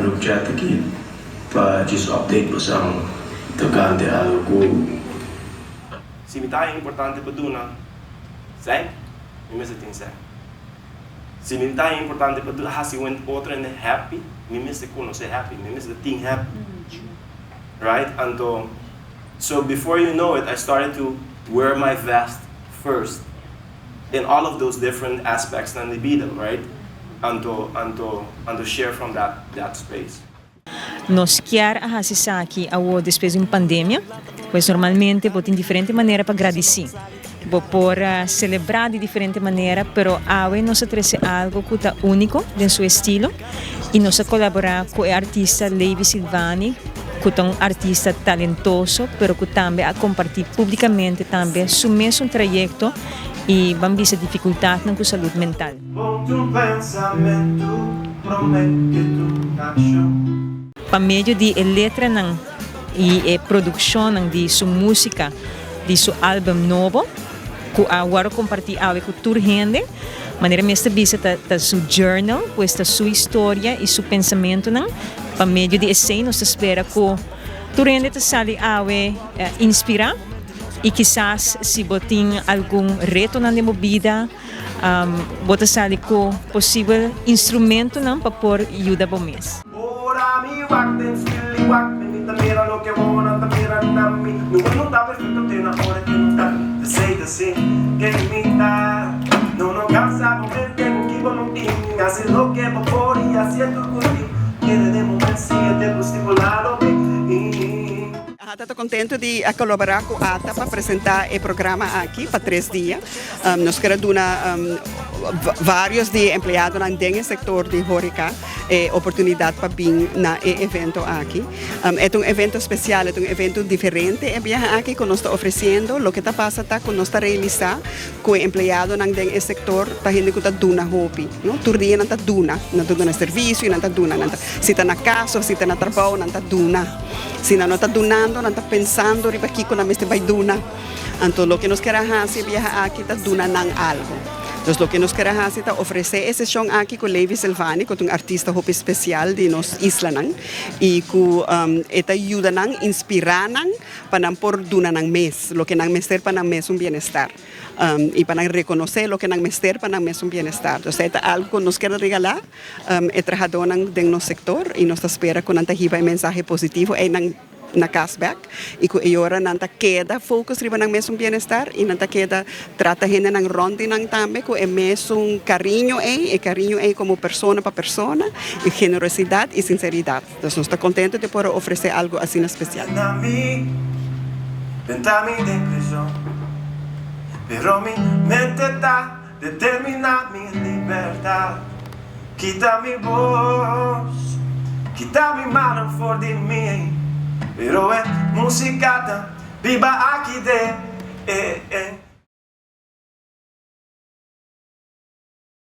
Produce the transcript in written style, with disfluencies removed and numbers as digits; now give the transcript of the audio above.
group chat aqui para just update po sa tocante algo. Se me tá importante para Duna, sai? Me mesmo tem sai. Se me tá importante para Duna, se went outro and happy, me mesmo conhecer happy, me mesmo thing happy, right? And so before you know it, I started to wear my vest first in all of those different aspects ng Beatle, right? And to share from that space. Nós quer a aqui ao depois de uma pandemia, pois normalmente vou ter diferente maneira para agradecer, vou por celebrar de diferente maneira, pero hoje nós traz algo que é único em seu estilo e nós colaborar com o artista Levi Silvani, que é artista talentoso, pero que também a compartilhar publicamente também seu mesmo trajeto e vamos ver dificuldade na saúde mental. Para meio de letra e produção de sua música, de seu álbum novo, que agora compartilhar com toda a gente, maneira mesmo de seu journal, esta sua história e seu pensamento, para meio de esse nós espera que toda a gente saia a inspirar e quizás se botem algum reto na vida, bota sair com possível instrumento para pôr ajuda para o mês. Lo que volan, te miran a mí. Mi bueno está perfecto, tiene amores que no están. Te sei assim, que imita. No cansa, moverte con que voluntín. Hace lo que vos por y haciendo curtir. Quiere de momento, sigue de vestibular, Estou contente de colaborar com a ATA para apresentar o programa aqui para 3 dias. Nós queremos dar vários de empregados no setor de Horeca oportunidade para vir na evento aqui. É evento especial, é evento diferente. É aqui que nós estamos oferecendo, o que está passando, que nós estamos realizando com empregados no setor, para gente que está dando hobby. Todo dia não está dando serviço, não está dando. Se está na casa, se está na trabalho, não está dando. Se não está donando, não está pensando riba aqui com a mesma vai duna. Então, o que nós queremos fazer viajar aqui está donando algo. Então, o que nós queremos fazer é oferecer esse show aqui com Levi Silvani, que é artista hobby especial de nossa isla, e que ajuda a inspirar para por donar mês, o que não mestre para mês bem-estar. E para reconhecer o que não mestre para mês bem-estar. Então, é algo que nós queremos regalar, é trabalhador no nosso setor e nós esperamos que não tenha um mensagem positivo na cashback e que agora não queda foco riba ng mesmo bem-estar e não queda trata gente ng ronde ng também que é mesmo carinho como persona para persona e generosidade e sinceridade. Então nós estamos contentes de poder oferecer algo assim especial. Pero mi mente está determinada mi libertad. Quita mi voz, quita mi mano fuera de mí. Pero es musicata, viva aquí de